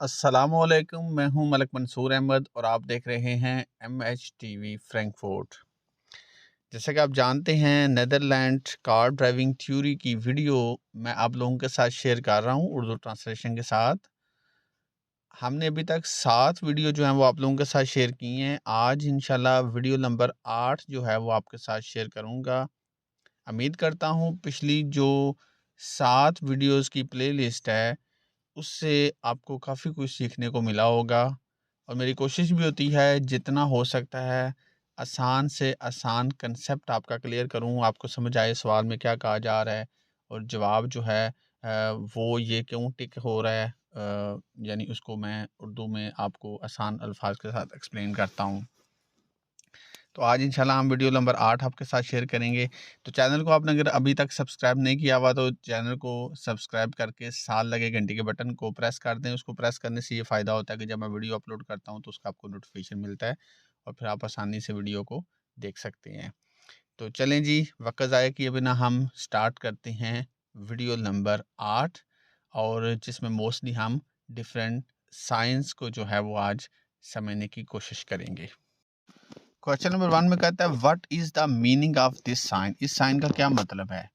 अस्सलामुअलैकुम, मैं हूं मलिक मंसूर अहमद और आप देख रहे हैं MHTV फ्रैंकफर्ट। जैसा कि आप जानते हैं, नेदरलैंड कार ड्राइविंग थ्योरी की वीडियो मैं आप लोगों के साथ शेयर कर रहा हूं उर्दू ट्रांसलेशन के साथ। हमने अभी तक 7 वीडियो जो हैं वो आप लोगों के साथ शेयर की हैं। आज इंशाल्लाह वीडियो नंबर 8 जो है वो आपके साथ शेयर करूंगा। उम्मीद करता हूं पिछली जो 7 वीडियोस की प्लेलिस्ट है उससे आपको काफ़ी कुछ सीखने को मिला होगा और मेरी कोशिश भी होती है जितना हो सकता है आसान से आसान कंसेप्ट आपका क्लियर करूं, आपको समझ आए सवाल में क्या कहा जा रहा है और जवाब जो है वो ये क्यों टिक हो रहा है, यानी उसको मैं उर्दू में आपको आसान अल्फाज के साथ एक्सप्लेन करता हूं। तो आज इंशाल्लाह हम वीडियो नंबर 8 आपके साथ शेयर करेंगे। तो चैनल को आपने अगर अभी तक सब्सक्राइब नहीं किया हुआ तो चैनल को सब्सक्राइब करके साथ लगे घंटे के बटन को प्रेस कर दें। उसको प्रेस करने से ये फ़ायदा होता है कि जब मैं वीडियो अपलोड करता हूँ तो उसका आपको नोटिफिकेशन मिलता है और फिर आप आसानी से वीडियो को देख सकते हैं। तो चलें जी, वक्त ज़ाया किए बिना हम स्टार्ट करते हैं वीडियो नंबर 8 और जिसमें मोस्टली हम डिफरेंट साइंस को जो है वो आज समझने की कोशिश करेंगे। क्वेश्चन नंबर 1 में कहता है what is the meaning of this sign. इस साइन का क्या मतलब है।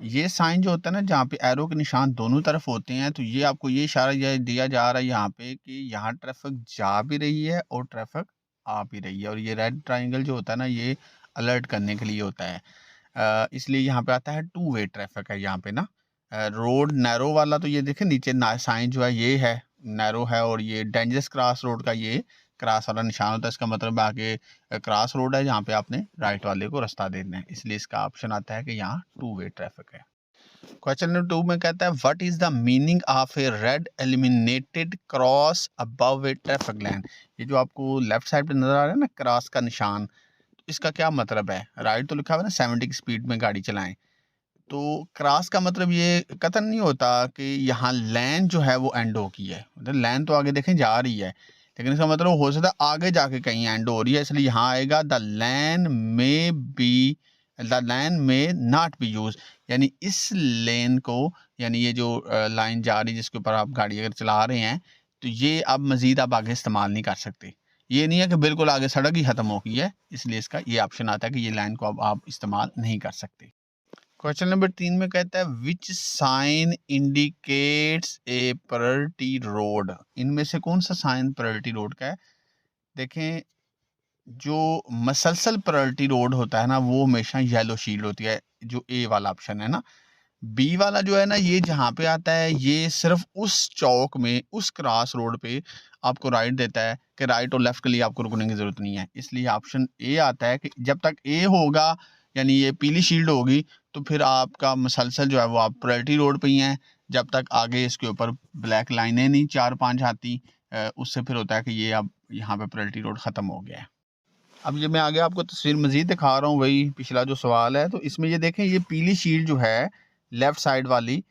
ये साइन जो होता है ना, जहाँ पे एरो के निशान दोनों तरफ होते हैं, तो ये आपको ये इशारा दिया जा रहा है यहाँ पे कि यहाँ ट्रैफिक जा भी रही है और ट्रैफिक आ भी रही है। और ये रेड ट्राइंगल जो होता है ना, ये अलर्ट करने के लिए होता है। इसलिए यहाँ पे आता है टू वे ट्रैफिक है यहाँ पे ना। रोड नैरो वाला तो ये देखें नीचे साइन जो है ये है नैरो है, और ये डेंजरस क्रॉस रोड का ये क्रॉस वाला निशान होता है। इसका मतलब आगे क्रॉस रोड है जहाँ पे आपने राइट वाले को रास्ता देना है, इसलिए इसका ऑप्शन आता है कि यहाँ टू वे ट्रैफिक है। क्वेश्चन नंबर 2 में कहता है what is the meaning of A red eliminated cross above A traffic line. ये जो आपको लेफ्ट साइड पे नजर आ रहा है ना क्रॉस का निशान, इसका क्या मतलब है। राइट तो लिखा हुआ है ना 70 की स्पीड में गाड़ी चलाएं, तो क्रॉस का मतलब ये कतई नहीं होता कि यहाँ लाइन जो है वो एंड हो गई है। मतलब लाइन तो आगे देखें जा रही है, लेकिन इसका मतलब हो सकता है आगे जाके कहीं एंड हो रही है, इसलिए यहाँ आएगा द लाइन में नॉट बी यूज। यानी इस लेन को, यानी ये जो लाइन जा रही है जिसके ऊपर आप गाड़ी अगर चला रहे हैं, तो ये अब मजीद आप आगे इस्तेमाल नहीं कर सकते। ये नहीं है कि बिल्कुल आगे सड़क ही खत्म हो गई है, इसलिए इसका ये ऑप्शन आता है कि ये लाइन को अब आप इस्तेमाल नहीं कर सकते। क्वेश्चन नंबर 3 में कहता है which sign indicates a priority road. इनमें से कौन सा साइन प्रायोरिटी रोड का है। देखें, जो मसलसल प्रायोरिटी रोड होता है ना, वो हमेशा येलो शील्ड होती है, जो ए वाला ऑप्शन है ना। बी वाला जो है ना, ये जहाँ पे आता है ये सिर्फ उस चौक में, उस क्रॉस रोड पे आपको राइट देता है कि राइट और लेफ्ट के लिए आपको रुकने की जरूरत नहीं है। इसलिए ऑप्शन ए आता है कि जब तक ए होगा, यानी ये पीली शील्ड होगी, तो फिर आपका मसलसल जो है वो आप प्रायोरिटी रोड पे ही हैं, जब तक आगे इसके ऊपर ब्लैक लाइनें नहीं 4-5 आती। उससे फिर होता है कि ये अब यहाँ पे प्रायोरिटी रोड ख़त्म हो गया है। अब ये मैं आगे आपको तस्वीर मजीद दिखा रहा हूँ, वही पिछला जो सवाल है। तो इसमें ये देखें, ये पीली शील्ड जो है लेफ्ट साइड वाली,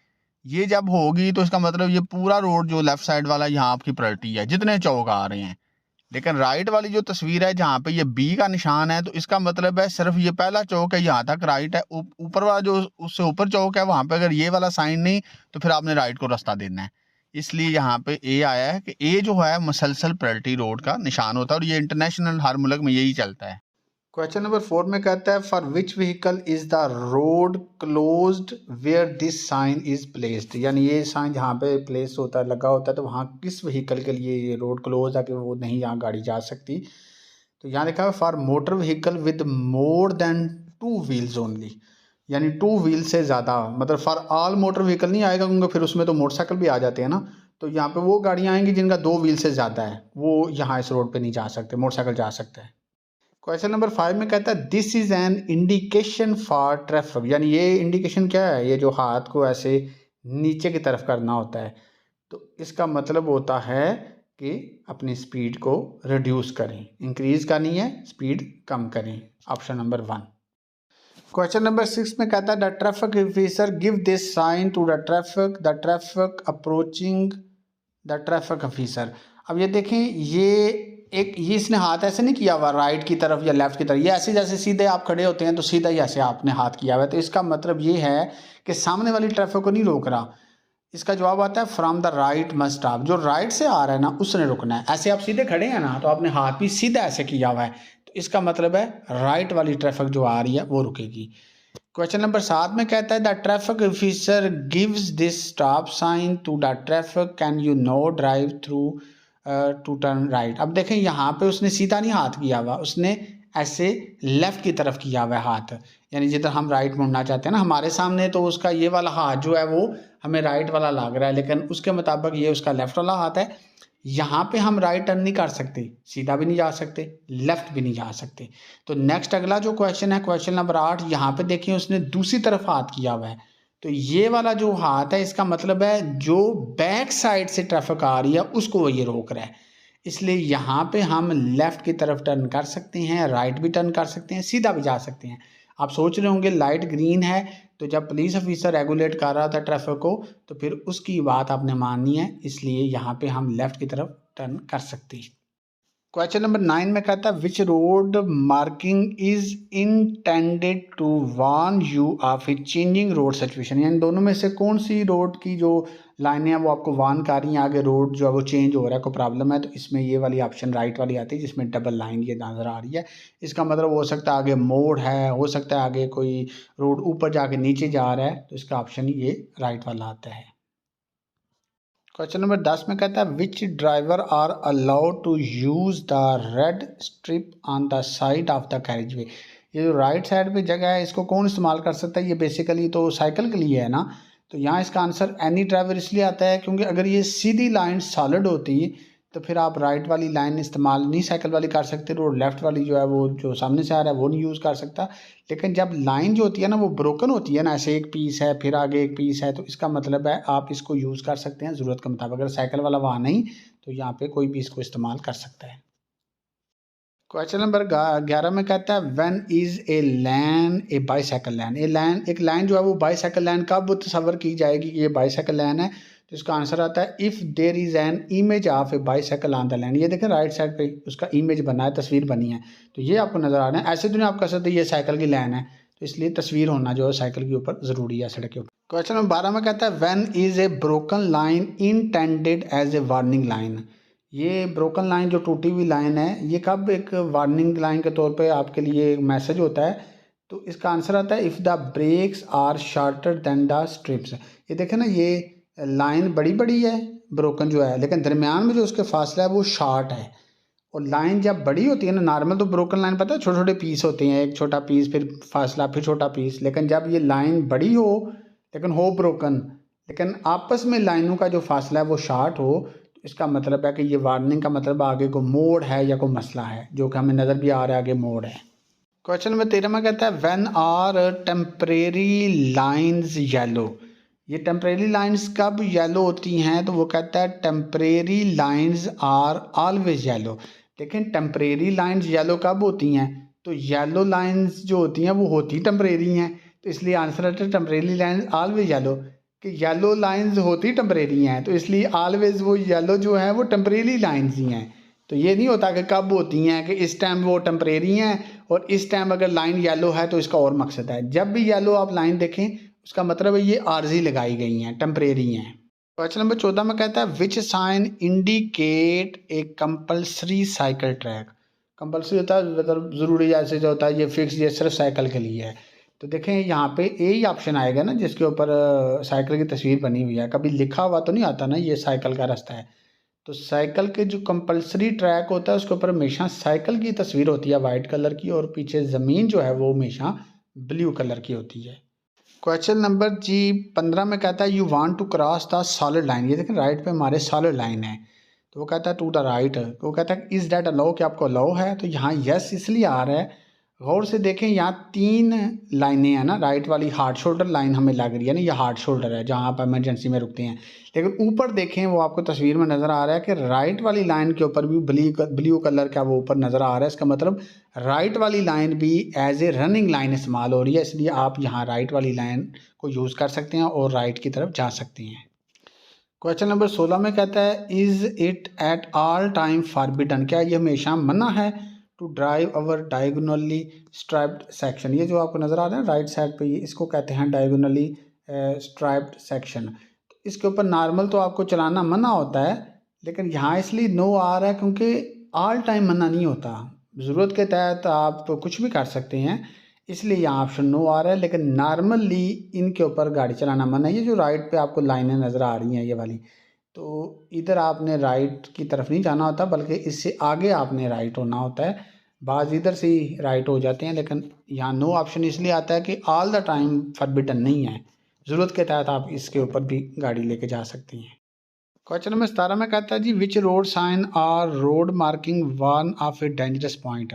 ये जब होगी तो इसका मतलब ये पूरा रोड जो लेफ्ट साइड वाला यहाँ आपकी प्रायोरिटी है, जितने चौक आ रहे हैं। लेकिन राइट वाली जो तस्वीर है जहाँ पे ये बी का निशान है, तो इसका मतलब है सिर्फ ये पहला चौक है यहाँ तक राइट है। ऊपर वाला जो उससे ऊपर चौक है वहाँ पे अगर ये वाला साइन नहीं, तो फिर आपने राइट को रास्ता देना है। इसलिए यहाँ पे ए आया है कि ए जो है मसलसल प्रायोरिटी रोड का निशान होता है, और ये इंटरनेशनल हर मुल्क में यही चलता है। क्वेश्चन नंबर 4 में कहता है for which vehicle is the road closed where this sign is placed. यानी ये साइन जहाँ पे प्लेस होता है, लगा होता है, तो वहाँ किस व्हीकल के लिए ये रोड क्लोज है कि वो नहीं यहाँ गाड़ी जा सकती। तो यहाँ लिखा है for motor vehicle with more than 2 wheels only. यानी 2 व्हील से ज़्यादा, मतलब फॉर ऑल मोटर व्हीकल नहीं आएगा, क्योंकि फिर उसमें तो मोटरसाइकिल भी आ जाते हैं ना। तो यहाँ पे वो गाड़ियाँ आएंगी जिनका 2 व्हील से ज़्यादा है, वो यहाँ इस रोड पे नहीं जा सकते, मोटरसाइकिल जा सकता है। क्वेश्चन नंबर 5 में कहता है this is an indication for traffic. यानी ये इंडिकेशन क्या है, ये जो हाथ को ऐसे नीचे की तरफ करना होता है, तो इसका मतलब होता है कि अपनी स्पीड को रिड्यूस करें, इंक्रीज करनी है, स्पीड कम करें। Option number 1। क्वेश्चन नंबर 6 में कहता है the traffic officer give this sign to the traffic approaching the traffic officer. अब ये देखें, ये इसने हाथ ऐसे नहीं किया हुआ राइट की तरफ या लेफ्ट की तरफ, ये ऐसे जैसे सीधे आप खड़े होते हैं तो सीधा ही ऐसे आपने हाथ किया हुआ है। तो इसका मतलब ये है कि सामने वाली ट्रैफिक को नहीं रोक रहा, इसका जवाब आता है from the right must stop, जो राइट से आ रहा है ना उसने रुकना है। ऐसे आप सीधे खड़े हैं ना तो आपने हाथ भी सीधा ऐसे किया हुआ है, तो इसका मतलब है राइट वाली ट्रैफिक जो आ रही है वो रुकेगी। क्वेश्चन नंबर 7 में कहता है the traffic officer gives this stop sign to the traffic, can you no drive through to turn right. अब देखें यहाँ पे उसने सीधा नहीं हाथ किया हुआ, उसने ऐसे लेफ्ट की तरफ किया हुआ है हाथ, यानी जिधर हम राइट मुड़ना चाहते हैं ना हमारे सामने, तो उसका ये वाला हाथ जो है वो हमें राइट वाला लग रहा है, लेकिन उसके मुताबिक ये उसका लेफ्ट वाला हाथ है। यहाँ पे हम राइट टर्न नहीं कर सकते, सीधा भी नहीं जा सकते, लेफ्ट भी नहीं जा सकते। तो नेक्स्ट अगला जो क्वेश्चन है क्वेश्चन नंबर 8, यहाँ पे देखिए उसने दूसरी तरफ हाथ किया हुआ है, तो ये वाला जो हाथ है इसका मतलब है जो बैक साइड से ट्रैफिक आ रही है उसको ये रोक रहा है, इसलिए यहाँ पे हम लेफ्ट की तरफ टर्न कर सकते हैं, राइट भी टर्न कर सकते हैं, सीधा भी जा सकते हैं। आप सोच रहे होंगे लाइट ग्रीन है, तो जब पुलिस ऑफिसर रेगुलेट कर रहा था ट्रैफिक को तो फिर उसकी बात आपने माननी है, इसलिए यहाँ पे हम लेफ्ट की तरफ टर्न कर सकते हैं। क्वेश्चन नंबर 9 में कहता है which road marking is intended to warn you of a changing road situation, यानी दोनों में से कौन सी रोड की जो लाइनें हैं वो आपको वार्न कर रही हैं आगे रोड जो है वो चेंज हो रहा है, कोई प्रॉब्लम है, तो इसमें ये वाली ऑप्शन राइट वाली आती है जिसमें डबल लाइन ये नज़र आ रही है। इसका मतलब हो सकता है आगे मोड़ है, हो सकता है आगे कोई रोड ऊपर जाके नीचे जा रहा है, तो इसका ऑप्शन ये राइट वाला आता है। क्वेश्चन नंबर 10 में कहता है which driver are allowed to use the red strip on the side of the carriageway, ये जो राइट साइड पे जगह है इसको कौन इस्तेमाल कर सकता है, ये बेसिकली तो साइकिल के लिए है ना, तो यहाँ इसका आंसर एनी ड्राइवर इसलिए आता है क्योंकि अगर ये सीधी लाइन सॉलिड होती तो फिर आप राइट वाली लाइन इस्तेमाल नहीं साइकिल वाली कर सकते, और लेफ़्ट वाली जो है वो जो सामने से आ रहा है वो नहीं यूज़ कर सकता। लेकिन जब लाइन जो होती है ना वो ब्रोकन होती है ना, ऐसे एक पीस है फिर आगे एक पीस है, तो इसका मतलब है आप इसको यूज़ कर सकते हैं ज़रूरत के मुताबिक। अगर साइकिल वाला वहाँ नहीं तो यहाँ पे कोई भी इसको इस्तेमाल कर सकता है। क्वेश्चन नंबर 11 में कहता है when is a lane a bicycle lane, a lane एक लाइन जो है वो बाईसाइकिल लैन कब तस्वर की जाएगी कि ये बाईसाइकिल लैन है, तो इसका आंसर आता है if there is an image of a bicycle on the lane. ये देखें राइट साइड पे उसका इमेज बना है, तस्वीर बनी है, तो ये आपको नज़र आ रहा है। ऐसे तो नहीं आप कह सकते ये साइकिल की लैन है, तो इसलिए तस्वीर होना जो है साइकिल के ऊपर ज़रूरी है, सड़क के ऊपर। क्वेश्चन नंबर 12 में कहता है when is a broken line intended as a warning line, ये ब्रोकन लाइन जो टूटी हुई लाइन है ये कब एक वार्निंग लाइन के तौर पे आपके लिए एक मैसेज होता है, तो इसका आंसर आता है if the breaks are shorter than the strips. ये देखें ना ये लाइन बड़ी बड़ी है ब्रोकन जो है, लेकिन दरमियान में जो उसके फासला है वो शार्ट है, और लाइन जब बड़ी होती है ना, नॉर्मल तो ब्रोकन लाइन पता है छोटे छोटे पीस होते हैं, एक छोटा पीस फिर फासला फिर छोटा पीस, लेकिन जब ये लाइन बड़ी हो लेकिन हो ब्रोकन, लेकिन आपस में लाइनों का जो फासला है वो शार्ट हो, तो इसका मतलब है कि ये वार्निंग का मतलब आगे को मोड़ है या कोई मसला है, जो कि हमें नज़र भी आ रहा है आगे मोड़ है। क्वेश्चन नंबर 13 में कहता है when are temporary lines yellow, ये टेम्परेरी लाइंस कब येलो होती हैं, तो वो कहता है temporary lines are always yellow. देखें टेम्परेरी लाइंस येलो कब होती हैं, तो येलो लाइंस जो होती हैं वो होती टेम्परेरी हैं, तो इसलिए आंसर आता है टेम्परेरी लाइंस ऑलवेज येलो, कि येलो लाइंस होती टेम्परेरी हैं, तो इसलिए ऑलवेज वो येलो जो है वो टेम्परेरी लाइंस ही हैं। तो ये नहीं होता कि कब होती हैं कि इस टाइम वो टेम्परेरी हैं और इस टाइम अगर लाइन येलो है तो इसका और मकसद है। जब भी येलो आप लाइन देखें उसका मतलब है ये आर्जी लगाई गई हैं, टेम्परेरी हैं। क्वेश्चन नंबर 14 में कहता है which sign indicate a compulsory cycle track, compulsory होता है मतलब ज़रूरी, जैसे जो होता है ये फिक्स, ये सिर्फ साइकिल के लिए है, तो देखें यहाँ पे ए ही ऑप्शन आएगा ना जिसके ऊपर साइकिल की तस्वीर बनी हुई है, कभी लिखा हुआ तो नहीं आता ना ये साइकिल का रास्ता है, तो साइकिल के जो कंपल्सरी ट्रैक होता है उसके ऊपर हमेशा साइकिल की तस्वीर होती है वाइट कलर की, और पीछे ज़मीन जो है वो हमेशा ब्लू कलर की होती है। क्वेश्चन नंबर 15 में कहता है you want to cross the solid line, ये देखें राइट पे हमारे सॉलिड लाइन है, तो वो कहता है टू द राइट, तो वो कहता है इज़ डैट अलाउ, कि आपको अलाउ है, तो यहाँ यस इसलिए आ रहा है, गौर से देखें यहाँ 3 लाइनें हैं ना, राइट वाली हार्ड शोल्डर लाइन हमें लग रही है ना, ये हार्ड शोल्डर है जहाँ आप इमरजेंसी में रुकते हैं, लेकिन ऊपर देखें वो आपको तस्वीर में नज़र आ रहा है कि राइट वाली लाइन के ऊपर भी ब्लू कलर का वो ऊपर नज़र आ रहा है, इसका मतलब राइट वाली लाइन भी एज ए रनिंग लाइन इस्तेमाल हो रही है, इसलिए आप यहाँ राइट वाली लाइन को यूज़ कर सकते हैं और राइट की तरफ जा सकते हैं। क्वेश्चन नंबर 16 में कहता है is it at all time forbidden, क्या ये हमेशा मना है to drive our diagonally striped section, ये जो आपको नज़र आ रहा है राइट साइड पे, ये इसको कहते हैं डायगोनली स्ट्राइप्ड सेक्शन, इसके ऊपर नॉर्मल तो आपको चलाना मना होता है, लेकिन यहाँ इसलिए नो आ रहा है क्योंकि ऑल टाइम मना नहीं होता, ज़रूरत के तहत आप कुछ भी कर सकते हैं, इसलिए यहाँ ऑप्शन नो आ रहा है। लेकिन नॉर्मली इनके ऊपर गाड़ी चलाना मना है। ये जो राइट पे आपको लाइनें नज़र आ रही हैं ये वाली, तो इधर आपने राइट की तरफ नहीं जाना होता, बल्कि इससे आगे आपने राइट होना होता है। बाज़ इधर से ही राइट हो जाते हैं, लेकिन यहाँ नो ऑप्शन इसलिए आता है कि ऑल द टाइम फॉरबिडन नहीं है, ज़रूरत के तहत आप इसके ऊपर भी गाड़ी लेके जा सकती हैं। क्वेश्चन नंबर 17 में कहता है जी which road sign or road marking one of a dangerous point.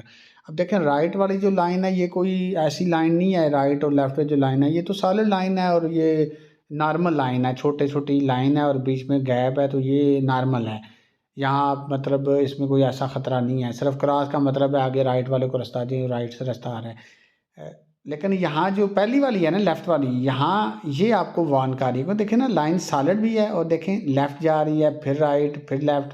अब देखें राइट वाली जो लाइन है ये कोई ऐसी लाइन नहीं है, राइट और लेफ्ट पे जो लाइन है ये तो सॉलिड लाइन है और ये नॉर्मल लाइन है, छोटे छोटी लाइन है और बीच में गैप है, तो ये नॉर्मल है। यहाँ आप मतलब इसमें कोई ऐसा ख़तरा नहीं है, सिर्फ क्रॉस का मतलब है आगे राइट वाले को रास्ता दें, राइट से रास्ता आ रहा है। लेकिन यहाँ जो पहली वाली है ना लेफ़्ट वाली, यहाँ ये आपको वार्न कर रही है। देखिए ना लाइन सॉलिड भी है और देखें लेफ़्ट जा रही है फिर राइट फिर लेफ़्ट,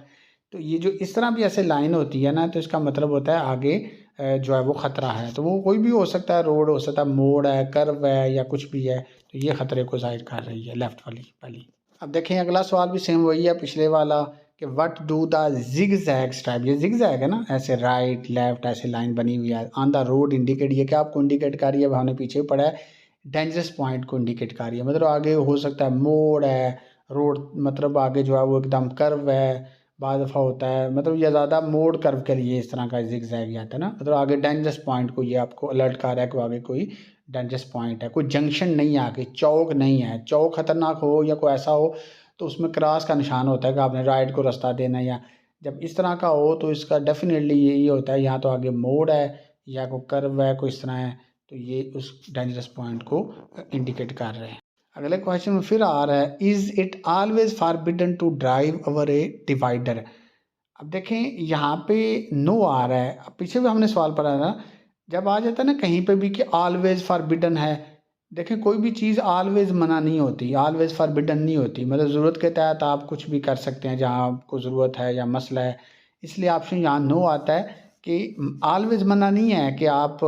तो ये जो इस तरह भी ऐसे लाइन होती है ना, तो इसका मतलब होता है आगे जो है वो ख़तरा है। तो वो कोई भी हो सकता है, रोड हो सकता है, मोड़ है, कर्व है या कुछ भी है, तो ये ख़तरे को ज़ाहिर कर रही है लेफ़्ट वाली पहली। अब देखें अगला सवाल भी सेम वही है पिछले वाला कि what do the zigzag stripe. ये जिग जैग है ना, ऐसे राइट लेफ्ट ऐसे लाइन बनी हुई है ऑन द रोड इंडिकेट, ये क्या आपको इंडिकेट कर रही है, हमने पीछे पढ़ा है डेंजरस पॉइंट को इंडिकेट कर रही है। मतलब आगे हो सकता है मोड़ है, रोड मतलब आगे जो है वो एकदम कर्व है, बाद दफ़ा होता है मतलब ये ज़्यादा मोड़ कर्व के लिए इस तरह का जिग जैग आता है ना, मतलब आगे डेंजरस पॉइंट को ये आपको अलर्ट कर रहा है कि आगे कोई डेंजरस पॉइंट है, कोई जंक्शन नहीं है, आगे चौक नहीं है। चौक ख़तरनाक हो या कोई ऐसा हो तो उसमें क्रॉस का निशान होता है कि आपने राइट को रास्ता देना है, या जब इस तरह का हो तो इसका डेफिनेटली यही होता है, यहाँ तो आगे मोड़ है या कोई कर्व है कोई इस तरह है, तो ये उस डेंजरस पॉइंट को इंडिकेट कर रहे हैं। अगले क्वेश्चन में फिर आ रहा है is it always forbidden to drive over a divider. अब देखें यहाँ पे नो आ रहा है, अब पीछे भी हमने सवाल पढ़ा था, जब आ जाता है ना कहीं पे भी कि ऑलवेज फॉरबिडन है, देखें कोई भी चीज़ ऑलवेज मना नहीं होती, ऑलवेज फॉरबिडन नहीं होती, मतलब ज़रूरत के तहत आप कुछ भी कर सकते हैं जहाँ आपको ज़रूरत है या मसला है, इसलिए ऑप्शन यहाँ नो आता है कि ऑलवेज मना नहीं है कि आप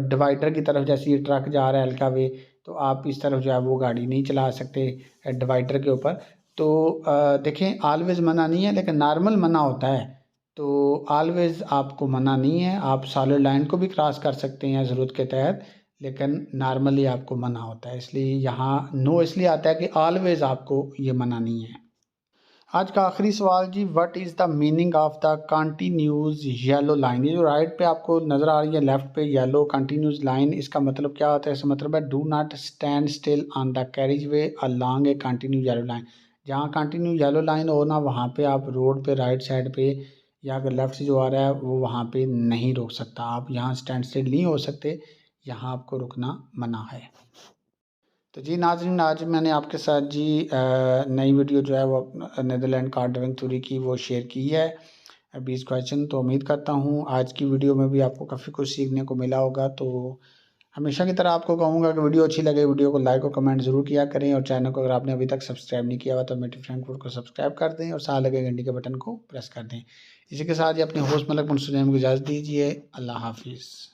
डिवाइडर की तरफ, जैसे ये ट्रक जा रहा है हल्का वे, तो आप इस तरफ जो है वो गाड़ी नहीं चला सकते डिवाइडर के ऊपर। तो देखें ऑलवेज मना नहीं है, लेकिन नॉर्मल मना होता है, तो ऑलवेज आपको मना नहीं है, आप सॉलिड लाइन को भी क्रॉस कर सकते हैं ज़रूरत के तहत, लेकिन नॉर्मली आपको मना होता है, इसलिए यहाँ नो इसलिए आता है कि ऑलवेज आपको ये मना नहीं है। आज का आखिरी सवाल जी what is the meaning of the continues yellow line. ये जो राइट पे आपको नज़र आ रही है लेफ़्ट पे येलो कंटिन्यूज लाइन, इसका मतलब क्या होता है, इसका मतलब है do not stand still on the carriage way along A continue yellow line. जहाँ कंटिन्यू येलो लाइन हो ना वहाँ पे आप रोड पे राइट साइड पे या अगर लेफ़्ट से जो आ रहा है वो वहाँ पे नहीं रोक सकता, आप यहाँ स्टैंड स्टिल नहीं हो सकते, यहाँ आपको रुकना मना है। तो जी नाज़रीन आज मैंने आपके साथ जी नई वीडियो जो है वो नीदरलैंड कार ड्राइविंग थ्योरी की वो शेयर की है 20 क्वेश्चन। तो उम्मीद करता हूँ आज की वीडियो में भी आपको काफ़ी कुछ सीखने को मिला होगा। तो हमेशा की तरह आपको कहूँगा कि वीडियो अच्छी लगे वीडियो को लाइक और कमेंट ज़रूर किया करें, और चैनल को अगर आपने अभी तक सब्सक्राइब नहीं किया हुआ तो मेटी फ्रैंकफुट को सब्सक्राइब कर दें और साथ लगे घंटी के बटन को प्रेस कर दें। इसी के साथ ही अपने होस्ट मलक मुंसुजैन को इजाज़त दीजिए। अल्लाह हाफिज़।